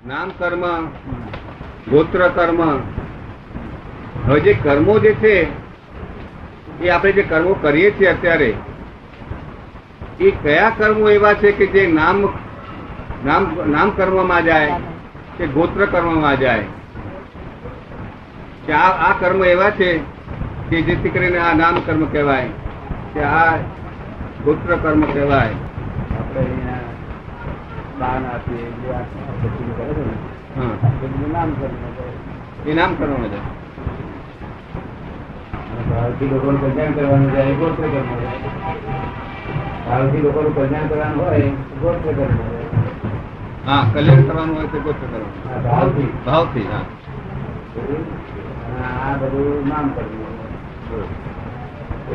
નામ કર્મ, ગોત્ર કર્મ. હવે જે કર્મો જે છે એ આપણે જે કર્મો કરીએ છીએ અત્યારે, એ કયા કર્મો એવા છે કે જે નામ નામ નામ કર્મમાં જાય કે ગોત્ર કર્મમાં જાય? કે આ કર્મ એવા છે કે જેથી કરીને આ નામ કર્મ કહેવાય કે આ ગોત્ર કર્મ કહેવાય. આપણે અહીંયા દાન આપીએ, નામ કર્મ એ નામ કર્મ જાય. ભાવથી લોકોનું કલ્યાણ કરવાનું જાય, ગોત્ર કર્મ જાય. ભાવથી લોકોનું કલ્યાણ કરવાનું હોય, ગોત્ર કર્મ જાય. હા, કલ્યાણ કરવાનું હોય તો ગોત્ર કરવાનું. ભાવથી ભાવથી. હા, આ બધું નામ કર્મ.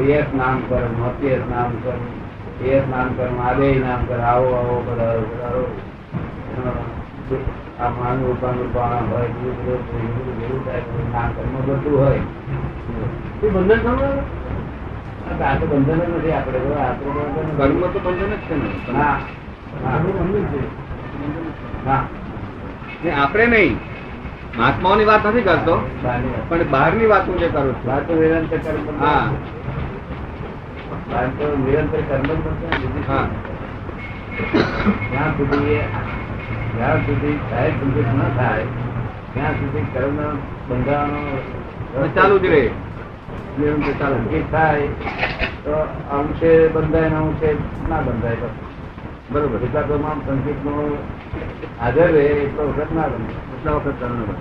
યશ નામ કર્મ, અપ્યસ નામ કર્મ, યશ નામ કર્મ, આદે નામ કર્મ. આવો આવો બધા આ માનું રૂપાનું પાણા હોય, નામ કર્મ બધું હોય. એ બંધન કર્મ આ તો બંધન જ નથી. આપણે કર્મ તો બંધન જ છે ને. આપણે નહીં, મહાત્માઓની વાત નથી કરતો, પણ બહારની વાત હું જે કરું છું. બહાર તો નિરંતર કર્મ. હા, બહાર તો નિરંતર કર્મ જ બનશે. હા. જ્યાં સુધી સાહેબ સંતોષ ન થાય ત્યાં સુધી કર્મ બંધાવાનો ચાલુ જ રહે. નિરંતર ચાલુ એ થાય તો અંશે બંધાય ને અંશે ના બંધાય. બરોબર. એટલા પ્રમાણ સંકેત નો હાજર રહે એટલો વખત ના બને. એટલા વખત ચાલુ રહે.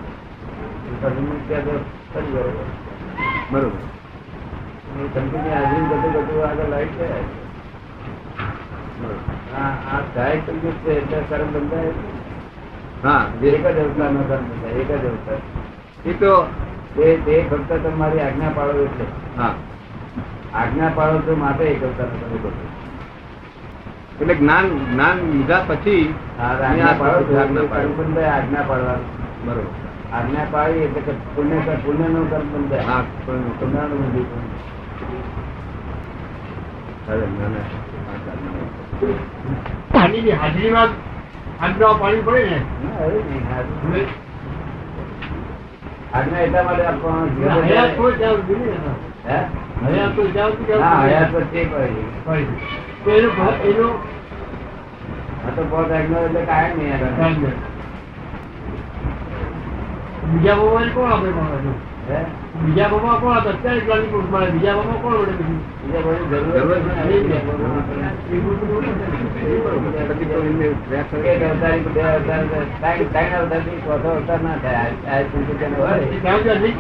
બરોબર. સંકેત ની હાજરી બધું બધું આગળ લાવી છે. આ સાહેબ સંકેત છે એટલે કર્મ બંધાય. હા, એક જ અવતાર નો કર્મ બંધાય. એક જ અવતાર. એ તો તે ફક્ત તમારી આજ્ઞા પાડો એટલે. હા, આજ્ઞા પાડો તો માટે એક અવતાર નો કર્મ બંધાય. એટલે જ્ઞાન લીધા પછી આજ્ઞા પાડો તો કર્મ બંધાય. આજ્ઞા પાડવાનું. બરોબર. આજ્ઞા પાડી એટલે પુણ્ય નું કર્મ બંધાય. હા, પુણ્ય નું બંધુ. હાજરીમાં આજ્ઞા પાડવી પડે ને. આજ્ઞા એટલા માટે આપવાનું હયાત હોય ત્યાં સુધી ને. હે? હયાત હોય ત્યાં સુધી હા, હયાત પર તે પડે. તો એનો આ તો બહુ આજ્ઞા એટલે કાયમ નહીં યાર. બીજા બાબા કોણ આપે મળે? હે? બીજા બાબા કોણ આપે? અત્યારે જ્ઞાની પુરુષ મળે. બીજા બાબા કોણ મળે? બીજા કોઈ જરૂર જ નથી. ચોથો અવતાર ના થાય.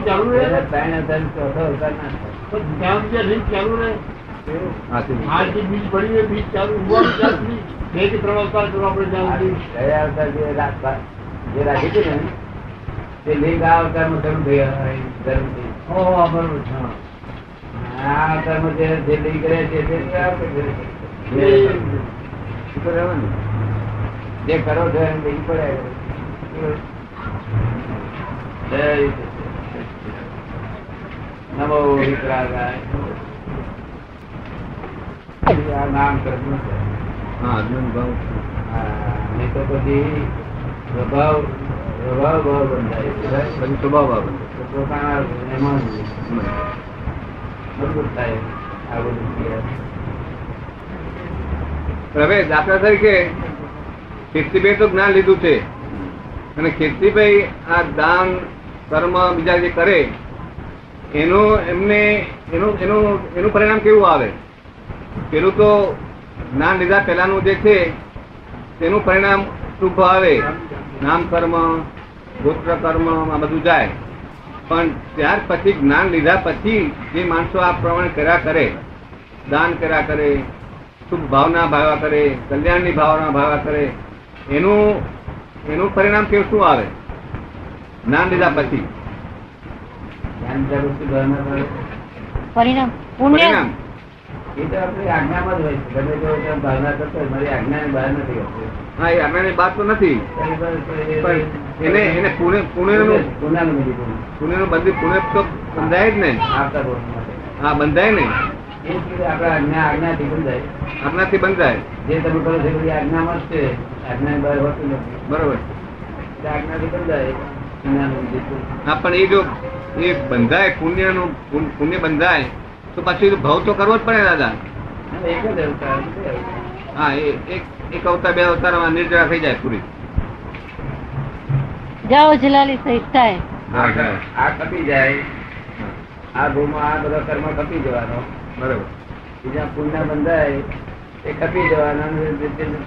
ચાલુ રહે. 3 અવતાર ચોથો અવતાર ના થાય. ત્યાં બીજા લિંક ચાલુ રહે. આ જે બીજ પડી હોય બીજ ચાલુ ઉગવાનું ત્યાં સુધી 2 થી 3 અવતાર કરવા આપણે ત્યાં સુધી. ગયા અવતાર જે રાખી હતી ને તે લિંગ આ અવતારમાં શરૂ થયા. બરોબર છે. આ અવતારમાં જે લિંગ કરે છે તે જે કરો છો એમ લિંગ પડે. નમો વિકરાગાય. આ નામ કર્મ છે. હા, અજ્ઞાન ભાવ. નહીં તો પછી સ્વભાવ બંધાય. પછી સ્વભાવ આવે. પોતાના એમાં મજબૂત થાય. આ બધું હવે દાખલા તરીકે કીર્તિભાઈ તો જ્ઞાન લીધું છે અને કીર્તિભાઈ આ દાન કર્મ બીજા જે કરે એનું પરિણામ કેવું આવે? પેલું તો જ્ઞાન લીધા પહેલાનું જે છે તેનું પરિણામ શુભ આવે. નામ કર્મ, ગોત્ર કર્મ આ બધું જાય. પણ ત્યાર પછી જ્ઞાન લીધા પછી જે માણસો આ પ્રમાણે કર્યા કરે, દાન કર્યા કરે, શુભ ભાવના ભાવ્યા કરે, કલ્યાણની ભાવના ભાવ્યા કરે, એનું પરિણામ કેવું શું આવે જ્ઞાન લીધા પછી? પરિણામ પરિણામ એ તો આપણી આજ્ઞામાં જ હોય છે. ગમે તેવો ભાવના કરતો હોય મારી આજ્ઞાની બહાર નથી હોતી. હા, એ આજ્ઞાની વાત તો નથી, પણ એને પુણ્યનું બંધી પુણ્ય તો બંધાય જ ને. આવતા રોજ માટે હા, બંધાય ને. એ જ રીતે આપણા આજ્ઞાથી બંધાય. આપણાથી બંધાય. જે તમે કરો છો બધી આજ્ઞામાં જ છે. આજ્ઞાની બહાર હોતું નથી. બરોબર. આજ્ઞાથી બંધાય પુણ્યનું જેટલું. હા, પણ એ જો એ બંધાય પુણ્ય બંધાય તો પછી ભાવ તો કરવો જ પડે દાદા. એક જ અવતાર બે અવતાર. હા, એક અવતાર બે અવતારમાં નિર્જરા થઈ જાય પૂરી. જાઓ જલાલી સહિત થાય. આ ખપી જાય, આ ભૂમાં આ બધા કર્મ ખપી જવાનો. બરોબર. બીજા પુણ્ય બંધાય એ ખપી જવાના.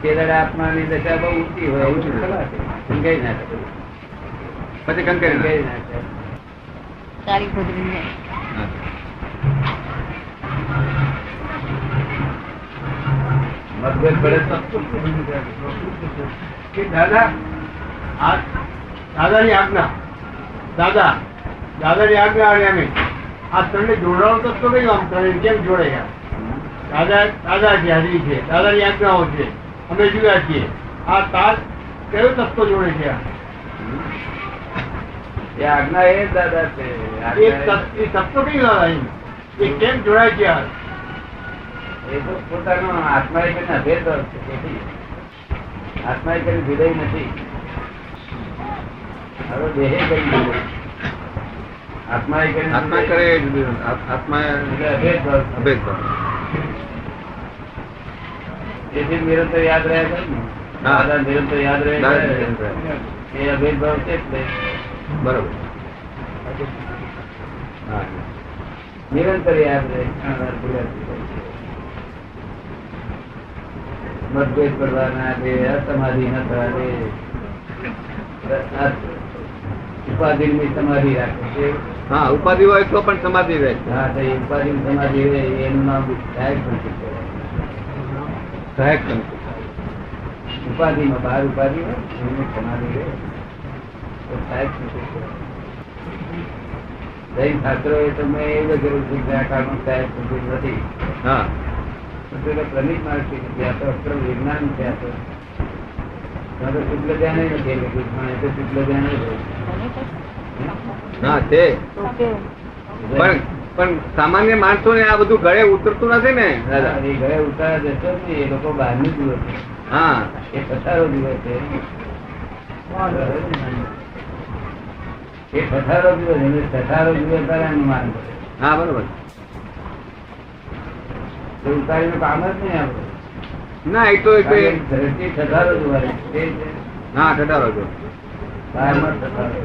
કેરળ આત્માની દશા બહુ ઊંચી હોય એવું ખલાશે. સંગાઈ ના શકે. પછી કંકરી સંગાઈ ના શકે. સારી પદવી. મતભેદ પડે તો કે દાદા દાદાની આજ્ઞા અને અમે આ ત્રણને જોડાણો તત્વ કયું? આમ ત્રણે કેમ જોડાયા? દાદાજી હાજરી છે, દાદાની આજ્ઞાઓ છે, અમે જુદા છીએ. આ તાર કયો તત્વ જોડે છે? એ આજ્ઞા એ જ દાદા છે. એ તત્વ કયું દાદા? એ કેમ જોડાય છે? એ તો પોતાનો આત્મા એ કરીને અભેદ છે. આત્મા એ કરી જુદાઈ નથી. હવે દેહે કરી જુદાઈ. આત્મા એ કરી આત્મા કરે આત્મા અભેદ ભાવ છે. અભેદ ભાવ. તેથી નિરંતર યાદ રહ્યા કરે ને. હા. દાદા નિરંતર યાદ રહે દાદા છે. નિરંતર. એ અભેદ ભાવ છે જ નહીં. બરોબર. હા, નિરંતર યાદ રહે. મતભેદ કરવાના દે, અસમાધિ ન થવા દે, ઉપાધિની સમાધિ રાખે છે. હા, ઉપાધિ હોય તો પણ સમાધિ રહે છે. હા, તો એ ઉપાધિની સમાધિ રહે એનું નામ સહાયક સંકેત કહેવાય. સહાયક સંકેત. ઉપાધિમાં બહાર ઉપાધિ હોય એની સમાધિ રહે તો સહાયક સંકેત કહેવાય. જૈન શાસ્ત્રો એ તમે એવું જરૂર છે કે આ કાળમાં સહાયક સંકેત નથી. હા, પ્રમિત માર્ગ છે. આ તો અક્રમ વિજ્ઞાન છે. આ તો શુક્લ ધ્યાન નથી એટલું, પણ એ તો શુક્લ ધ્યાન જ હોય. હા છે. પણ સામાન્ય માણસો ને આ બધું ગળે ઉતરતું નથી ને દાદા. એ ઘરે ઉતારા જશો ને એ લોકો બહારનું જુએ છે. હા, એ પથારો જુએ છે. એ પથારો જુએ છે. પથારો જુએ ત્યારે એનું માન કરે. હા, બરોબર. તો ઉતારીનું કામ જ નહીં આપણે. ના, એ તો દ્રષ્ટિ પથારો જોવાની તે છે. હા, ઘટાડો છો. બહારમાં પથારો.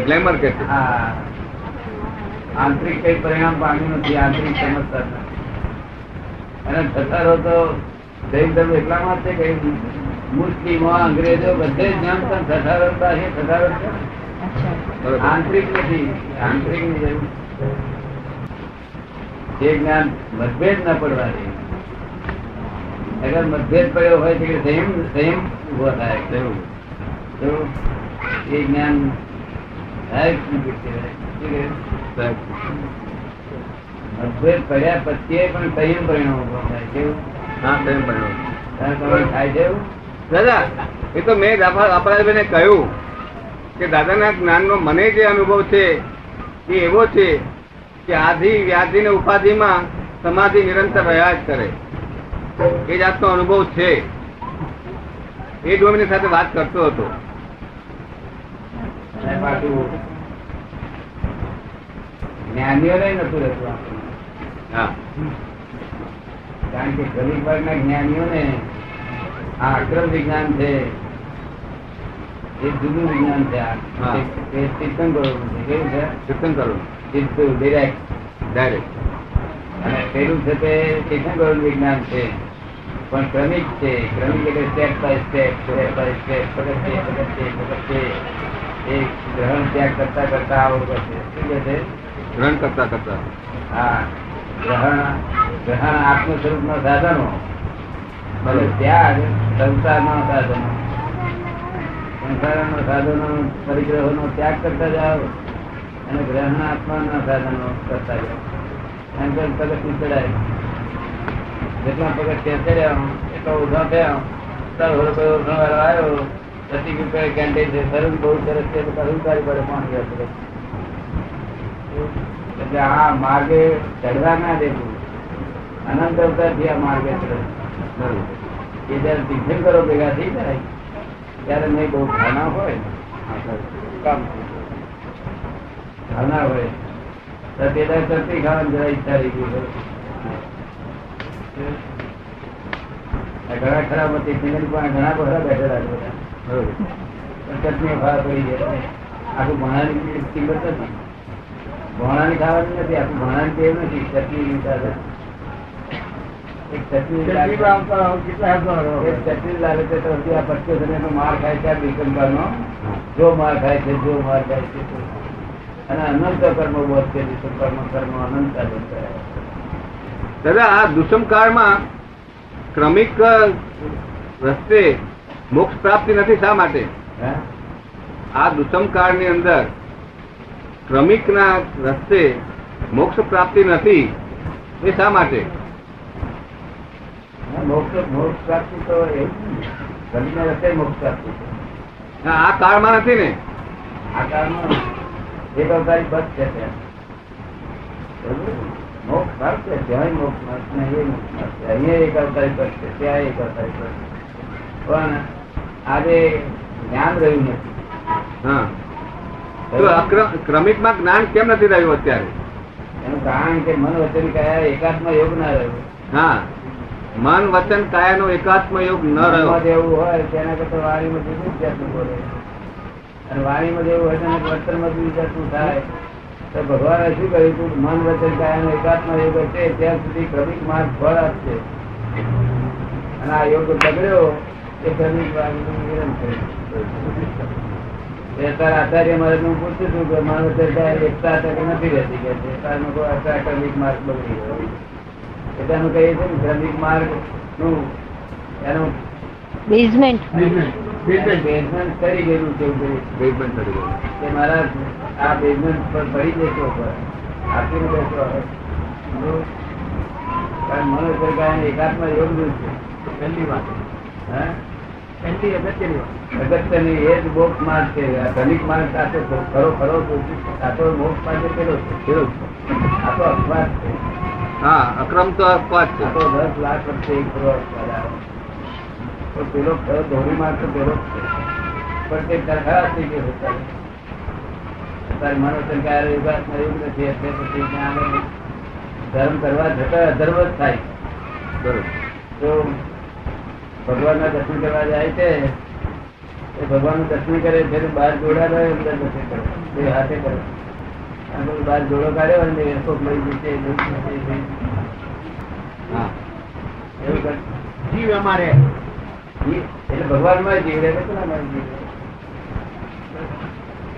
ગ્લેમર કે છે. હા, આંતરિક કઈ પરિણામ પામ્યું નથી. આંતરિક સમજતા નથી. અને પથારો તો જૈન ધર્મ એટલામાં જ છે કે મુસ્લિમો અંગ્રેજો બધે જ જાણતા પથારો પાસે પથારો છે. બરોબર. આંતરિક નથી. આંતરિક ની જરૂર છે. એ જ્ઞાન મતભેદ ન પડવા દે. અગર મતભેદ પડ્યો હોય તો સંયમ ઉભો થાય. એવું. તો એ જ્ઞાન સહાયક સંકેત કહેવાય. શું કહેવાય? સહાયક. મતભેદ પડ્યા પછી પણ સંયમ પરિણામ ઉભો થાય. કેવું? હા, તેમ બન્યું. તમારે થાય છે એવું? દાદા, એ તો મેં અપરાધભાઈને કહ્યું કે દાદાના જ્ઞાનનો મને જે અનુભવ છે એ એવો છે કે આધિ વ્યાધિ ને ઉપાધિમાં સમાધિ નિરંતર રહ્યા જ કરે. એ જાતનો અનુભવ છે. એ જ હું એમની સાથે વાત કરતો હતો. અને પાછું જ્ઞાનીઓને નતું રહેતું આપણને. હા, કારણ કે ગરીબ વર્ગના જ્ઞાનીઓને આ અક્રમ વિજ્ઞાન છે એ જુદું વિજ્ઞાન છે. હા. એ તીર્થંકરોનું છે. કેવું છે? તીર્થંકરો સીધું ડિરેક્ટ. ડાયરેક્ટ. અને પેલું છે તે તીર્થંકરોનું વિજ્ઞાન છે પણ ક્રમિક છે. ક્રમિક એટલે સ્ટેપ બાય સ્ટેપ પગથિયે એ ગ્રહણ ત્યાગ કરતા કરતા આવું કરશે. શું કહે છે? ગ્રહણ કરતા કરતા. હા, ગ્રહણ આત્મ સ્વરૂપ નો સાધનો અને ત્યાગ સંસાર નો સાધનો. સંસાર નો સાધનો પરિગ્રહો નો ત્યાગ કરતા જાઓ અને ગ્રહણ આત્મા ના સાધનો કરતા જાઓ. એમ તો પગથિયું ચડાય. જેટલા પગથિયા ચડ્યા એટલો ઉભા થયા. આવ્યો 30 રૂપિયા કેન્ટીન છે. સરસ બહુ સરસ છે. ઉતારી પડે 5 એટલે આ માર્ગે ચડવા ના દેવું. અનંત અવતાર થી આ માર્ગે ચડે. એ જયારે તીર્થંકરો ભેગા થઈ જાય ત્યારે નહીં બહુ ખાના હોય કામ ખાના હોય તો તે ચટણી ખાવાની જરા ઈચ્છા રહી ગઈ ઘણા ખરાબ હતી ઘણા બધા બેઠેલા છે ચટણી ખાવા પડી જાય આખું ભણાની કિંમત નથી ભણાની ખાવાની નથી આખું ભણાની ટેવ નથી ચટણી ચટણી લાગે છે તો આ 25 માર ખાય છે વિકંબાનો જો માર ખાય છે અને અનંત કર્મ બોધ છે કર્મ અનંત દાદા આ દુષ્મ કાળમાં ક્રમિક રસ્તે મોક્ષ પ્રાપ્તિ નથી શા માટે? આ દુષ્મ કાળ ની અંદર ક્રમિક ના રસ્તે મોક્ષ પ્રાપ્તિ નથી એ શા માટે? મોક્ષ પ્રાપ્તિ તો ક્રમિક ના રસ્તે મોક્ષ પ્રાપ્તિ આ કાળમાં નથી ને. આ કાળમાં એક અવતારી બસ છે મોક્ષ પ્રાપ્ત છે ત્યાં મોક્ષ મળશે એ મોક્ષ મળશે અહીંયા એક અવતારી બસ છે ત્યાં એક અવતારી બસ પણ આજે જ્ઞાન રહ્યું નથી. હા તો ક્રમિક માં જ્ઞાન કેમ નથી રહ્યું અત્યારે? એનું કારણ કે મન વચન કયા એકાત્મ યોગ ના રહ્યો. હા મન વચન કાયા નો એકાત્મ યોગ ન રહ્યો. જેવું હોય તેના કરતા વાણીમાં જુદું જાતનું બોલે અને વાણીમાં જેવું હોય તેના વર્તનમાં જુદું જાતનું થાય તો ભગવાને શું કહ્યું તું મન વચન કાયા નો એકાત્મ યોગ છે ત્યાં સુધી ક્રમિક માર્ગ ફળ આપશે અને આ યોગ બગડ્યો એ ક્રમિક માર્ગનું વિરમ થયું. આચાર્ય મારે હું પૂછું છું કે મન વચન કાયા એકતા નથી રહેતી કે ક્રમિક માર્ગ બગડી ગયો એટલે એનું કહીએ છીએ ને ક્રમિક માર્ગ નું એનું બેઝમેન્ટ બેઝમેન્ટ કરી ગયેલું છે બેઝમેન્ટ કરી ગયું. કે મારા આ બેઝમેન્ટ પર પડી જશો આપીને બેસો કારણ મનો સરકાર એકાત્મ યોગનું છે પહેલી વાત. પહેલી અગત્યની એ જ મોક્ષ માર્ગ છે. આ ધનિક માર્ગ સાથે ખરો આ તો મોક્ષ માર્ગ પેલો છે આ તો અપવાદ છે. હા અક્રમ તો અપવાદ છે. આ તો 10 લાખ વર્ષે એક કરોડ અપવાદ આવે તો પેલો ખરો ધોરી માર્ગ તો પેલો જ છે પણ તે ખરાબ થઈ ગયો તારે મનો સરકાર યોગાત્મ યોગ નથી એટલે પછી ત્યાં ધર્મ કરવા જતા અધર્મ જ થાય. બરોબર. તો ભગવાનના દર્શન કરવા જાય છે એ ભગવાનનું દર્શન કરે છે બહાર જોડા રહે અંદર દર્શન કરે બે હાથે કરે અને પછી બહાર જોડો કાઢ્યો અને એસો લઈ જશે હા એવું કરે જીવ અમારે એટલે ભગવાન માં જીવ રહે કેટલા માં જીવ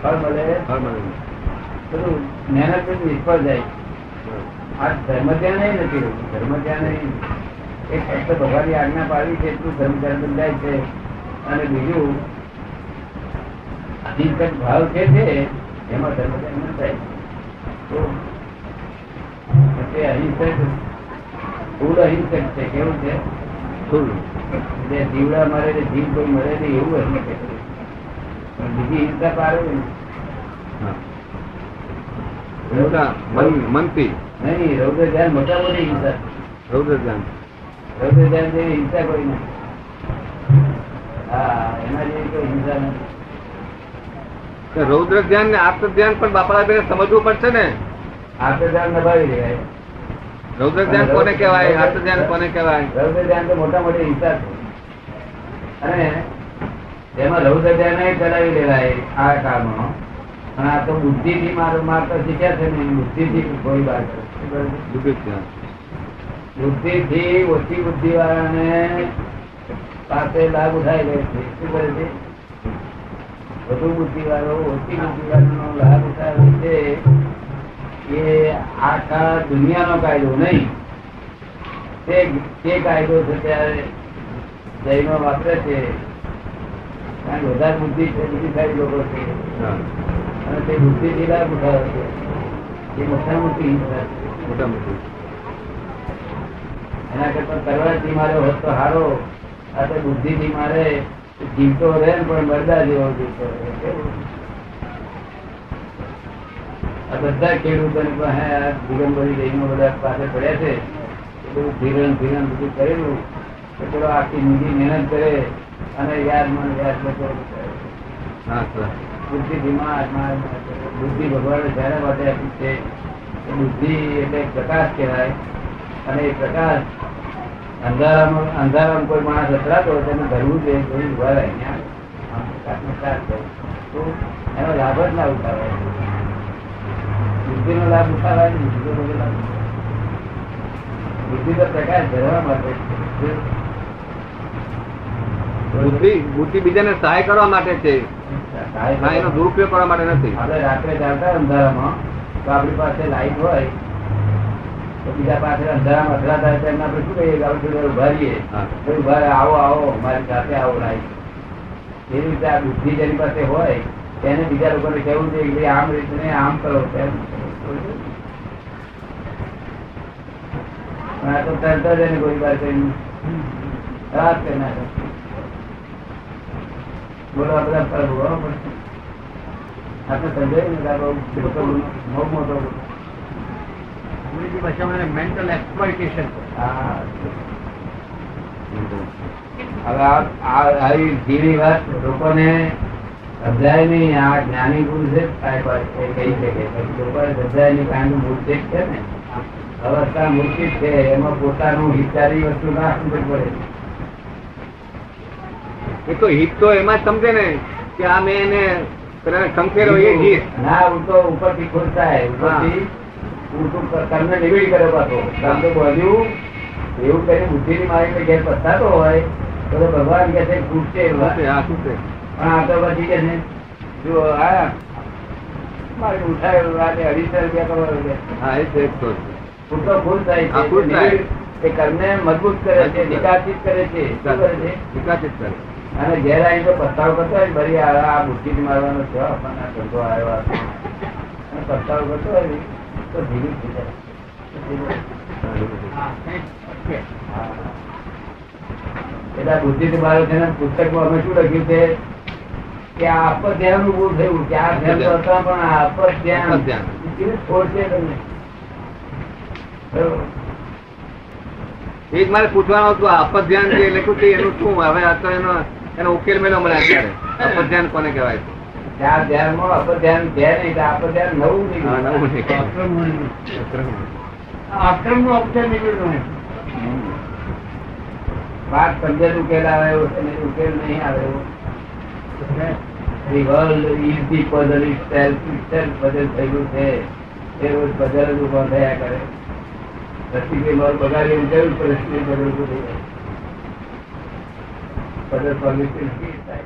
ફળ મળે બધું મહેનત નિષ્ફળ જાય. આ ધર્મ ધ્યાન નથી રહ્યું. ધર્મ ધ્યાન એક ફક્ત ભગવાનની આજ્ઞા પાડી છે એટલું ધર્મ ધ્યાન બંધાય છે અને બીજું અધિકત ભાવ છે એમાં ધર્મ ધ્યાન ન થાય. તો અહિંસક ફૂલ અહિંસક છે. કેવું છે? જે જીવડા મરે જીવ કોઈ મળે નહીં એવું અહિંસક છે. બીજી હિંસા પાડે મનથી નહીં. રૌદ્ર ધ્યાન મોટા મોટી હિંસા. રૌદ્ર ધ્યાન રૌદ્ર ધ્યાન જેવી હિંસા કોઈ નથી. હા એના જેવી કોઈ હિંસા નથી. રૌદ્ર ધ્યાન ને આત્મ ધ્યાન પણ બાપા સમજવું પડશે ને. આત્મ ધ્યાન નભાવી દેવાય. રૌદ્ર ધ્યાન કોને કહેવાય? આત્મ ધ્યાન કોને કહેવાય? રૌદ્ર ધ્યાન તો મોટા મોટી હિંસા છે અને એમાં રૌદ્ર ધ્યાન ચલાવી લેવાય આ કાળમાં. પણ આ તો બુદ્ધિ થી મારતા શીખ્યા છે ને બુદ્ધિ થી કોઈ વાત બુદ્ધિ થી ઓછી બુદ્ધિ વાળાને પાસે લાભ ઉઠાઈ લે છે. શું કરે છે? વધુ બુદ્ધિ વાળો ઓછી બુદ્ધિ વાળાનો લાભ ઉઠાવે છે. એ આખા દુનિયાનો કાયદો નહીં તે કાયદો છે ત્યારે જૈનો વાપરે છે કારણ વધારે બુદ્ધિ છે બુદ્ધિશાળી લોકો છે અને તે બુદ્ધિ થી લાભ ઉઠાવે છે. એ મોટા મોટી હિંસા છે. મોટા મોટી એના કરતા કરવાથી મારે હોત તો હારો. આ તો બુદ્ધિ થી મારે જીવતો રહે ને પણ મરદા જેવો જીવતો રહે. આ બધા ખેડૂતો દિગંબરી જઈને બધા પાસે પડ્યા છે એ બધું ધીરણ બધું કરેલું તો પેલો આખી ઊંધી મહેનત કરે અને યાદમાં બધો હા સર બુદ્ધિ દિમાગ બુદ્ધિ ભગવાને જયારે માટે આપી છે એ બુદ્ધિ એટલે પ્રકાશ કહેવાય. અને એ પ્રકાશ અંધારામાં કોઈ માણસ અથડાતો હોય તેને ધરવું જોઈએ, કોઈ ઉભા રહે તો એનો લાભ જ ના ઉઠાવાય. બુદ્ધિ નો લાભ ઉઠાવાય નહીં, બીજો બધો લાભ. બુદ્ધિ તો પ્રકાશ ધરવા માટે છે. બુદ્ધિ બીજાને સહાય કરવા માટે છે, હા, એનો દુરુપયોગ કરવા માટે નથી. આપણે રાત્રે ચાલતા અંધારામાં તો આપણી પાસે લાઈટ હોય તો બીજા પાસે અંધારામાં અથડાતા હોય તો એમને આપણે શું કહીએ કે આપણે થોડી વાર ઉભા રહીએ, હા. તો ઉભા રહે, આવો આવો મારી સાથે આવો લાઈટ. એવી રીતે આ બુદ્ધિ જેની પાસે હોય તેને બીજા લોકોને કહેવું જોઈએ કે ભાઈ આમ રીતે આમ કરો તેમ કરો. પણ આ તો તરત જ એને ગોળીબાર કરીને રાત કરી નાખે. બોલો આ બધા ફરક ભોગવવા પડશે. આપણે સમજાયું ને કે બહુ મોટો અંગ્રેજી ભાષામાં મેન્ટલ એક્સપ્લોઇટેશન. હા. હવે આવી જીવી વાત લોકોને સમજાય નહીં. આ જ્ઞાની પુરુષે જ સાહેબ એ કહી શકે. લોકોને સમજાય નહીં કારણ કે મૂર્તિ છે ને, અવસ્થા મૂર્તિ છે, એમાં પોતાનું હિતકારી વસ્તુ ના સમજ પડે. એ તો હિત તો એમાં જ સમજે ને કે આ મેં એને પેલા ખંખેરો એ હિત. ના, હું તો ઉપરથી ખુશ થાય. ઉપરથી કર્મને નિવેડી કર્યો પાછો. કર્મ તો બધું એવું કરી બુદ્ધિની મારી ઘેર પસ્તાતો હોય તો ભગવાન કે છે ખુશ છે. હા, શું છે? પણ આ તો પછી કે છે જો આ મારે ઉઠાયો રાતે 250 રૂપિયા કરો. હા, એ છે જ તો. હું તો ખુશ થાય હા, ખુશ છે. થાય. એ કર્મને મજબૂત કરે છે, વિકાસિત કરે છે. શું કરે છે? વિકાસિત કરે. અને ઘેર આવીને તો પસ્તાવો કરતો હોય ભરી આ બુદ્ધિથી મારવાનો છે આપણને આ ધંધો આવ્યો અને પસ્તાવો કરતો હોય તો ધીરું થઈ જાય. એટલે બુદ્ધિથી મારો છે ને પુસ્તકમાં અમે શું લખ્યું છે કે આ અપધ્યાન નું ભૂલ થયું કે આ ધ્યાન તો હતા પણ આ અપધ્યાન અપધ્યાન. છોડશે તમને. બરોબર. એ જ મારે પૂછવાનું હતું, આ અપધ્યાન જે લખ્યું છે એનું શું? હવે આ તો એનો ઉકેલ મેળો મળે અત્યારે. અપધ્યાન કોને કહેવાય છે? ત્યાં ધ્યાનમાં અપધ્યાન છે નહીં, અપધ્યાન નવું નહીં. હા, નવું નહીં. આક્રમ નું અપધ્યાન નીકળ્યું. વાત સમજે ઉકેલ આવે એવો છે, નહીં ઉકેલ નહીં આવે એવો. The world is the puzzle itself puzzle થયેલું છે. એ રોજ puzzle જ ઉભા થયા કરે. રસીભાઈ મારું બગાડી એવું કહ્યું તો રસીભાઈ puzzle ઉભું થઈ જાય. puzzle solve થાય.